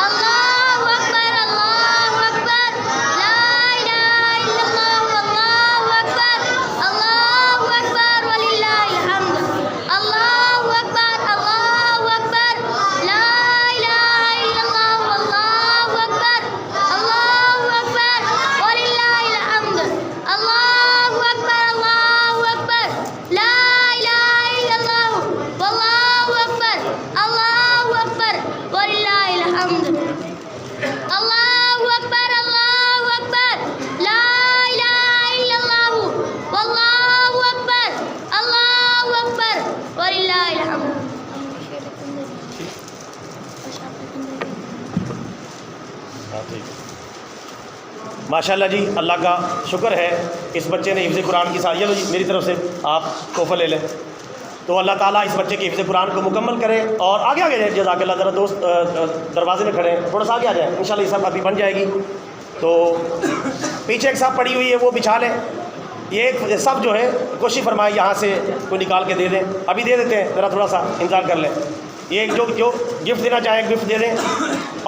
اللہ اکبر، اللہ اکبر، لا الہ الا اللہ، اللہ اکبر، اللہ اکبر وللہ الحمد، اللہ اکبر، اللہ اکبر، لا الہ الا اللہ، اللہ اکبر، اللہ اکبر وللہ الحمد، اللہ اکبر، اللہ اکبر، لا الہ الا اللہ، واللہ اکبر، اللہ اکبر وللہ الحمد، اللہ اکبر، اللہ اکبر، لا الہ الا اللہ، واللہ اکبر، اللہ اکبر وللہ الحمد۔ ماشاءاللہ جی، اللہ کا شکر ہے اس بچے نے حفظ قرآن کی ساری، جی میری طرف سے آپ تحفہ لے لیں، تو اللہ تعالیٰ اس بچے کے حفظ قرآن کو مکمل کرے، اور آگے آگے جائے، جزاک اللہ، ذرا دوست دروازے میں کھڑے ہیں، تھوڑا سا آگے آ جائیں، انشاءاللہ یہ سب ابھی بن جائے گی، تو پیچھے ایک صاحب پڑی ہوئی ہے وہ بچھا لیں، یہ سب جو ہے کوشش فرمائے یہاں سے کوئی نکال کے دے دیں، ابھی دے دیتے ہیں، ذرا تھوڑا سا انتظار کر لیں، یہ جو گفٹ دینا چاہیں گفٹ دے دیں،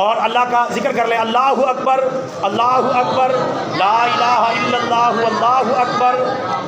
اور اللہ کا ذکر کر لیں، اللہ اکبر اللہ اکبر، لا الہ الا اللہ، اللہ اکبر،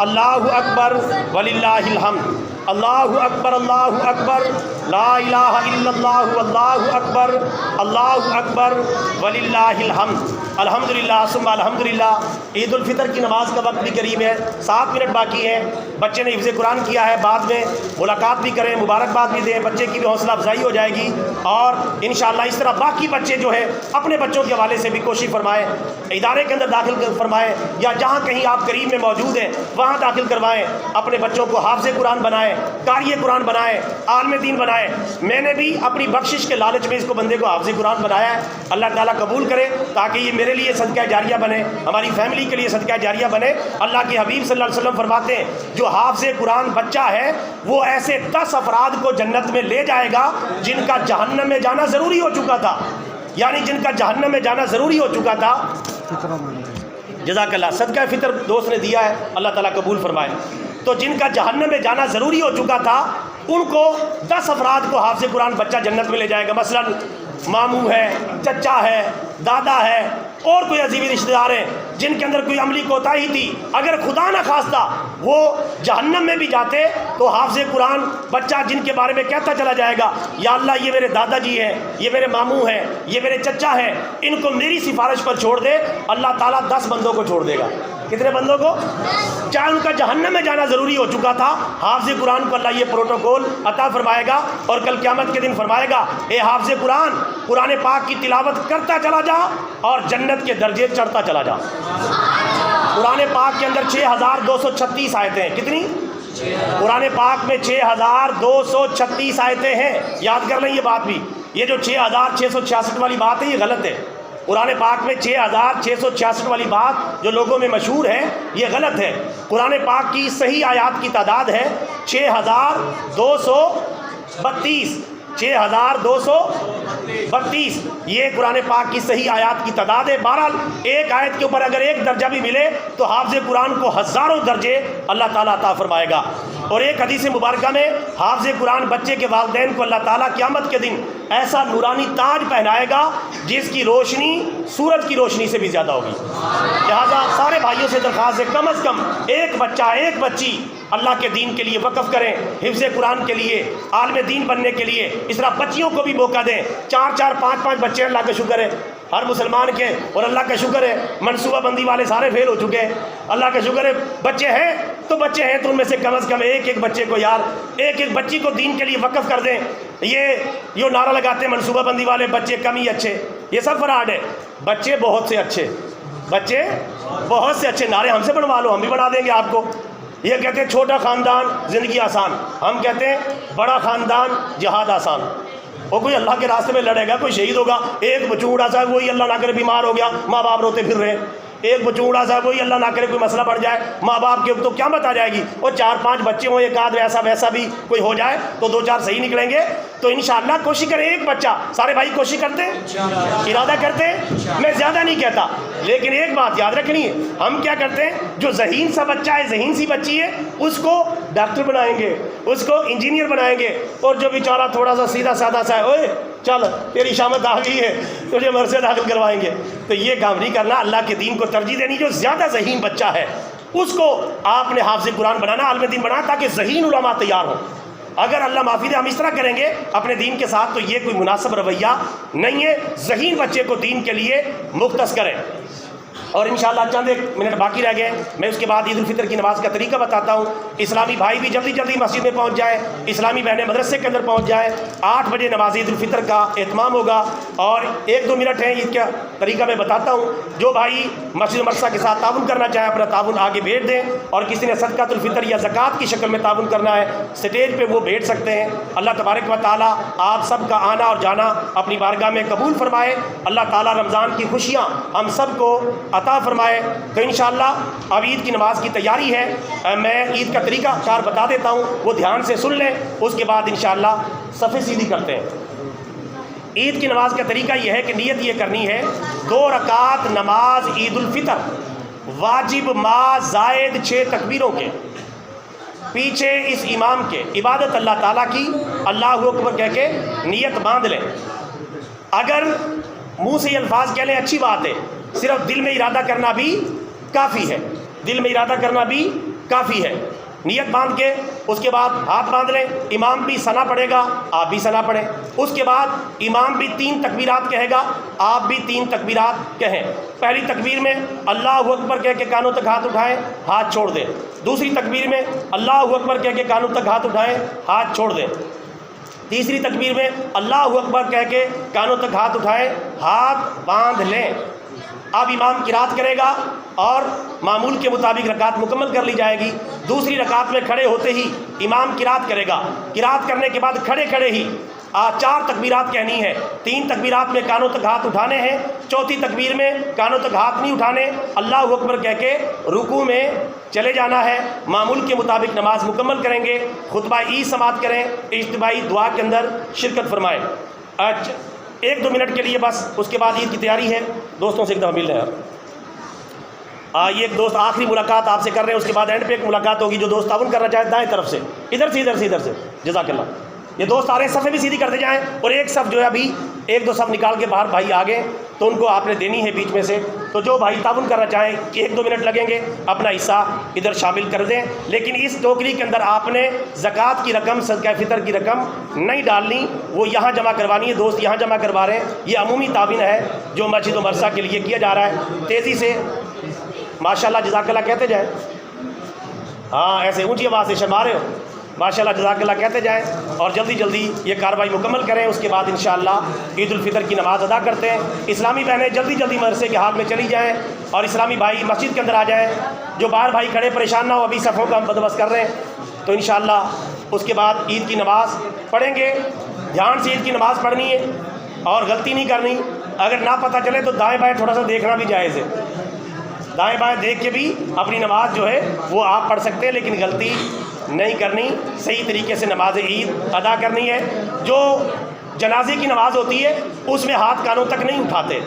اللہ اکبر وللہ الحمد، اللہ اکبر اللہ اکبر، لا الہ الا اللہ، اللہ اکبر، اللہ اکبر وللہ الحمد۔ الحمدللہ ثم الحمدللہ، عید الفطر کی نماز کا وقت بھی قریب ہے، 7 منٹ باقی ہے، بچے نے حفظ قرآن کیا ہے، بعد میں ملاقات بھی کریں، مبارکباد بھی دیں، بچے کی بھی حوصلہ افزائی ہو جائے گی، اور انشاءاللہ اس طرح باقی بچے جو ہے اپنے بچوں کے حوالے سے بھی کوشش فرمائیں، ادارے کے اندر داخل فرمائیں، یا جہاں کہیں آپ قریب میں موجود ہیں وہاں داخل کروائیں، اپنے بچوں کو حافظ قرآن بنائیں، قاری قرآن بنائیں، عالم دین بنائیں۔ میں نے بھی اپنی بخشش کے لالچ میں اس کو بندے کو حافظ قرآن بنایا ہے، اللہ تعالیٰ قبول کرے، تاکہ یہ میرے لیے صدقہ جاریہ بنے، ہماری فیملی کے لیے صدقہ جاریہ بنے۔ اللہ کے حبیب صلی اللہ علیہ وسلم فرماتے ہیں جو حافظ قرآن بچہ ہے وہ ایسے 10 افراد کو جنت میں لے جائے گا جن کا جہنم میں جانا ضروری ہو چکا تھا، یعنی جن کا جہنم میں جانا ضروری ہو چکا تھا۔ جزاک اللہ، صدقہ فطر دوست نے دیا ہے، اللہ تعالیٰ قبول فرمائے۔ تو جن کا جہنم میں جانا ضروری ہو چکا تھا ان کو 10 افراد کو حافظ قرآن بچہ جنت میں لے جائے گا. مثلا ماموں ہے, چچا ہے, دادا ہے, اور کوئی عزیزی رشتہ دار ہیں جن کے اندر کوئی عملی کوتاہی تھی, اگر خدا نہ خواستہ وہ جہنم میں بھی جاتے تو حافظ قرآن بچہ جن کے بارے میں کہتا چلا جائے گا, یا اللہ یہ میرے دادا جی ہیں, یہ میرے ماموں ہیں, یہ میرے چچا ہیں, ان کو میری سفارش پر چھوڑ دے, اللہ تعالیٰ 10 بندوں کو چھوڑ دے گا. کتنے بندوں کو؟ چاہے ان کا جہنم میں جانا ضروری ہو چکا تھا, حافظ قرآن کو اللہ یہ پروٹوکول عطا فرمائے گا اور کل قیامت کے دن فرمائے گا, اے حافظ قرآن, قرآن پاک کی تلاوت کرتا چلا جا اور جنت کے درجے چڑھتا چلا جا. قرآن پاک کے اندر 6236 آیتیں ہیں. کتنی؟ قرآن پاک میں 6236 آیتیں ہیں. یاد کر لیں یہ بات بھی, یہ جو 6666 والی بات ہے یہ غلط ہے. قرآن پاک میں 6666 والی بات جو لوگوں میں مشہور ہے یہ غلط ہے. قرآن پاک کی صحیح آیات کی تعداد ہے 6232. 6232 یہ قرآن پاک کی صحیح آیات کی تعداد ہے. بہرحال ایک آیت کے اوپر اگر ایک درجہ بھی ملے تو حافظ قرآن کو ہزاروں درجے اللہ تعالیٰ عطا فرمائے گا. اور ایک حدیث مبارکہ میں حافظ قرآن بچے کے والدین کو اللہ تعالیٰ قیامت کے دن ایسا نورانی تاج پہنائے گا جس کی روشنی سورج کی روشنی سے بھی زیادہ ہوگی. لہٰذا سارے بھائیوں سے درخواست ہے, کم از کم ایک بچہ, ایک بچی اللہ کے دین کے لیے وقف کریں, حفظ قرآن کے لیے, عالم دین بننے کے لیے. اس طرح بچیوں کو بھی موقع دیں. 4 5 بچے اللہ کا شکر ہے ہر مسلمان کے, اور اللہ کا شکر ہے منصوبہ بندی والے سارے فیل ہو چکے ہیں. اللہ کا شکر ہے بچے ہیں تو بچے ہیں تو ان میں سے کم از کم ایک بچے کو, یار ایک بچی کو دین کے لیے وقف کر دیں. یہ نعرہ لگاتے ہیں منصوبہ بندی والے بچے کم ہی اچھے, یہ سب فراڈ ہے. بچے بہت سے اچھے, بچے بہت سے اچھے. نعرے ہم سے بنوا لو, ہم بھی بنا دیں گے آپ کو. یہ کہتے ہیں چھوٹا خاندان زندگی آسان, ہم کہتے ہیں بڑا خاندان جہاد آسان. اور کوئی اللہ کے راستے میں لڑے گا, کوئی شہید ہوگا, ایک بچوڑا سا وہی اللہ نہ کرے بیمار ہو گیا, ماں باپ روتے پھر رہے ہیں. ایک بچوڑا سا وہی اللہ نہ کرے کوئی مسئلہ پڑ جائے, ماں باپ کے تو قیامت آ جائے گی. اور 4 5 بچے ہوں, ایک آدھ ویسا بھی کوئی ہو جائے تو 2 4 صحیح نکلیں گے. تو انشاءاللہ کوشش کریں ایک بچہ. سارے بھائی کوشش کرتے ہیں, ارادہ کرتے ہیں, میں زیادہ نہیں کہتا, لیکن ایک بات یاد رکھنی ہے, ہم کیا کرتے ہیں جو ذہین سا بچہ ہے, ذہین سی بچی ہے, اس کو ڈاکٹر بنائیں گے, اس کو انجینئر بنائیں گے. اور جو بیچارہ تھوڑا سا سیدھا سادہ سا ہے, اوئے چل تیری شامت آ گئی ہے, تجھے مرضی داخل کروائیں گے. تو یہ کام نہیں کرنا. اللہ کے دین کو ترجیح دینی. جو زیادہ ذہین بچہ ہے اس کو آپ نے حافظ قرآن بنانا, عالم دین بنانا, تاکہ ذہین علماء تیار ہوں. اگر اللہ معافی دے ہم اس طرح کریں گے اپنے دین کے ساتھ تو یہ کوئی مناسب رویہ نہیں ہے. ذہین بچے کو دین کے لیے مختص کریں. اور انشاءاللہ چند 1 منٹ باقی رہ گئے, میں اس کے بعد عید الفطر کی نماز کا طریقہ بتاتا ہوں. اسلامی بھائی بھی جلدی مسجد میں پہنچ جائیں, اسلامی بہنیں مدرسے کے اندر پہنچ جائیں. 8 بجے نماز عید الفطر کا اہتمام ہوگا. اور 1 2 منٹ ہیں, عید کا طریقہ میں بتاتا ہوں. جو بھائی مسجد مدرسہ کے ساتھ تعاون کرنا چاہیں اپنا تعاون آگے بھیج دیں, اور کسی نے صدقۃ الفطر یا زکوٰۃ کی شکل میں تعاون کرنا ہے سٹیج پہ وہ بھیج سکتے ہیں. اللہ تبارک و تعالیٰ آپ سب کا آنا اور جانا اپنی بارگاہ میں قبول فرمائے. اللہ تعالیٰ رمضان کی خوشیاں ہم سب کو عطا فرمائے. تو انشاءاللہ اب عید کی نماز کی تیاری ہے. میں عید کا طریقہ کار بتا دیتا ہوں, وہ دھیان سے سن لیں, اس کے بعد انشاءاللہ صفیں سیدھی کرتے ہیں. عید کی نماز کا طریقہ یہ ہے کہ نیت یہ کرنی ہے 2 رکعت نماز عید الفطر واجب ما زائد 6 تکبیروں کے, پیچھے اس امام کے, عبادت اللہ تعالیٰ کی, اللہ اکبر کہہ کے نیت باندھ لیں. اگر منہ سے یہ الفاظ کہہ لیں اچھی بات ہے, صرف دل میں ارادہ کرنا بھی کافی ہے, دل میں ارادہ کرنا بھی کافی ہے. نیت باندھ کے اس کے بعد ہاتھ باندھ لیں. امام بھی ثنا پڑھے گا, آپ بھی ثنا پڑھیں. اس کے بعد امام بھی 3 تکبیرات کہے گا, آپ بھی 3 تکبیرات کہیں. پہلی تکبیر میں اللہ اکبر کہہ کے کانوں تک ہاتھ اٹھائیں, ہاتھ چھوڑ دیں. دوسری تکبیر میں اللہ اکبر کہہ کے کانوں تک ہاتھ اٹھائیں, ہاتھ چھوڑ دیں. تیسری تکبیر میں اللہ اکبر کہہ کے کانوں تک ہاتھ اٹھائیں, ہاتھ باندھ لیں. اب امام قرات کرے گا اور معمول کے مطابق رکعت مکمل کر لی جائے گی. دوسری رکعت میں کھڑے ہوتے ہی امام قرات کرے گا. قرات کرنے کے بعد کھڑے ہی 4 تکبیرات کہنی ہے. 3 تکبیرات میں کانوں تک ہاتھ اٹھانے ہیں, چوتھی تکبیر میں کانوں تک ہاتھ نہیں اٹھانے, اللہ اکبر کہہ کے رکوع میں چلے جانا ہے. معمول کے مطابق نماز مکمل کریں گے. خطبہ عید سماعت کریں, اجتماعی دعا کے اندر شرکت فرمائیں. 1 2 منٹ کے لیے بس, اس کے بعد عید کی تیاری ہے. دوستوں سے ایک دفعہ مل رہے ہیں. یہ ایک دوست آخری ملاقات آپ سے کر رہے ہیں، اس کے بعد اینڈ پہ ایک ملاقات ہوگی. جو دوست تعاون کرنا چاہے دائیں طرف سے، ادھر سے. جزاک اللہ. یہ دوست آ رہے ہیں، صفیں بھی سیدھی کرتے جائیں. اور ایک صف جو ہے ابھی ایک دو صف نکال کے باہر بھائی آ گئے تو ان کو آپ نے دینی ہے بیچ میں سے. تو جو بھائی تعاون کرنا چاہیں کہ 1-2 منٹ لگیں گے، اپنا حصہ ادھر شامل کر دیں. لیکن اس ٹوکری کے اندر آپ نے زکوٰۃ کی رقم، صدقہ فطر کی رقم نہیں ڈالنی، وہ یہاں جمع کروانی ہے. دوست یہاں جمع کروا رہے ہیں. یہ عمومی تعاون ہے جو مسجد و مدرسہ کے لیے کیا جا رہا ہے. تیزی سے ماشاءاللہ جزاک اللہ کہتے جائیں. ہاں ایسے اونچی آواز سے شرما رہے ہو. ماشاءاللہ جزاک اللہ کہتے جائیں اور جلدی جلدی یہ کارروائی مکمل کریں. اس کے بعد انشاءاللہ عید الفطر کی نماز ادا کرتے ہیں. اسلامی بہنیں جلدی جلدی مدرسے کے حال میں چلی جائیں اور اسلامی بھائی مسجد کے اندر آ جائیں. جو باہر بھائی کھڑے پریشان نہ ہو، ابھی صفوں کا ہم بندوبست کر رہے ہیں. تو انشاءاللہ اس کے بعد عید کی نماز پڑھیں گے. دھیان سے عید کی نماز پڑھنی ہے اور غلطی نہیں کرنی. اگر نہ پتہ چلے تو دائیں بائیں تھوڑا سا دیکھنا بھی جائز ہے. دائیں بائیں دیکھ کے بھی اپنی نماز جو ہے وہ آپ پڑھ سکتے ہیں، لیکن غلطی نہیں کرنی. صحیح طریقے سے نماز عید ادا کرنی ہے. جو جنازے کی نماز ہوتی ہے اس میں ہاتھ کانوں تک نہیں اٹھاتے،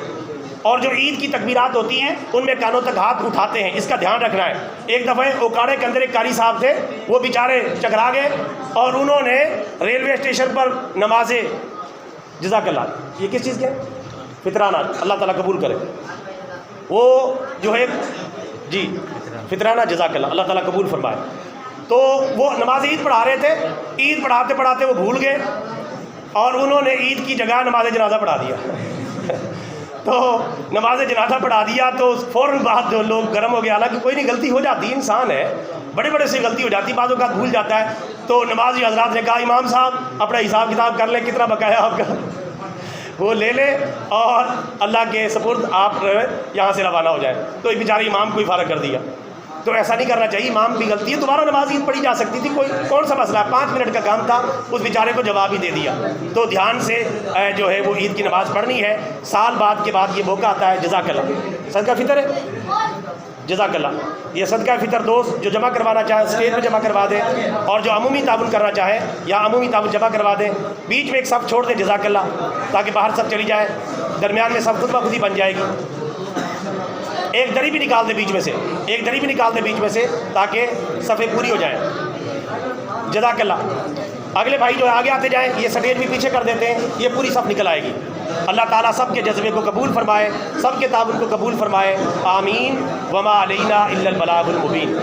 اور جو عید کی تکبیرات ہوتی ہیں ان میں کانوں تک ہاتھ اٹھاتے ہیں. اس کا دھیان رکھنا ہے. ایک دفعہ اوکاڑے کے اندر ایک قاری صاحب تھے، وہ بیچارے چکرا گئے اور انہوں نے ریلوے اسٹیشن پر نمازیں، جزاک اللہ، یہ کس چیز کے فطرانہ، اللہ تعالیٰ قبول کرے. وہ جو ہے جی فطرانہ، جزاک اللہ، اللہ تعالیٰ قبول فرمائے. تو وہ نماز عید پڑھا رہے تھے. عید پڑھاتے پڑھاتے وہ بھول گئے اور انہوں نے عید کی جگہ نماز جنازہ پڑھا دیا. تو نماز جنازہ پڑھا دیا تو فوراً بعد جو لوگ گرم ہو گیا. حالانکہ کوئی نہیں، غلطی ہو جاتی ہے، انسان ہے، بڑے بڑے سے غلطی ہو جاتی ہے، بعض اوقات بھول جاتا ہے. تو نمازی حضرات نے کہا امام صاحب اپنا حساب کتاب کر لیں، کتنا بقایا آپ کا، وہ لے لے اور اللہ کے سپرد آپ یہاں سے روانہ ہو جائے. تو بیچارے امام کو ہی فارغ کر دیا. تو ایسا نہیں کرنا چاہیے. امام بھی غلطی ہے، دوبارہ نماز عید پڑھی جا سکتی تھی، کوئی کون سا مسئلہ ہے، 5 منٹ کا کام تھا، اس بیچارے کو جواب ہی دے دیا. تو دھیان سے جو ہے وہ عید کی نماز پڑھنی ہے. سال بعد کے بعد یہ موقع آتا ہے. جزاک اللہ. صدقہ فطر ہے، جزاک اللہ. یہ صدقہ فطر دوست جو جمع کروانا چاہے اسٹیج پہ جمع کروا دیں، اور جو عمومی تعاون کرنا چاہے یا عمومی تعاون جمع کروا دیں. بیچ میں ایک صف چھوڑ دیں، جزاک اللہ، تاکہ باہر سب چلی جائے. درمیان میں صف خود بخود ہی بن جائے گی. ایک دری بھی نکال دیں بیچ میں سے، ایک دری بھی نکال دیں بیچ میں سے، تاکہ صفیں پوری ہو جائیں. جزاک اللہ. اگلے بھائی جو آگے آتے جائیں، یہ سٹیج بھی پیچھے کر دیتے ہیں، یہ پوری صف نکل آئے گی. اللہ تعالیٰ سب کے جذبے کو قبول فرمائے، سب کے تعاون کو قبول فرمائے. آمین. وما علینا الا البلاغ المبین.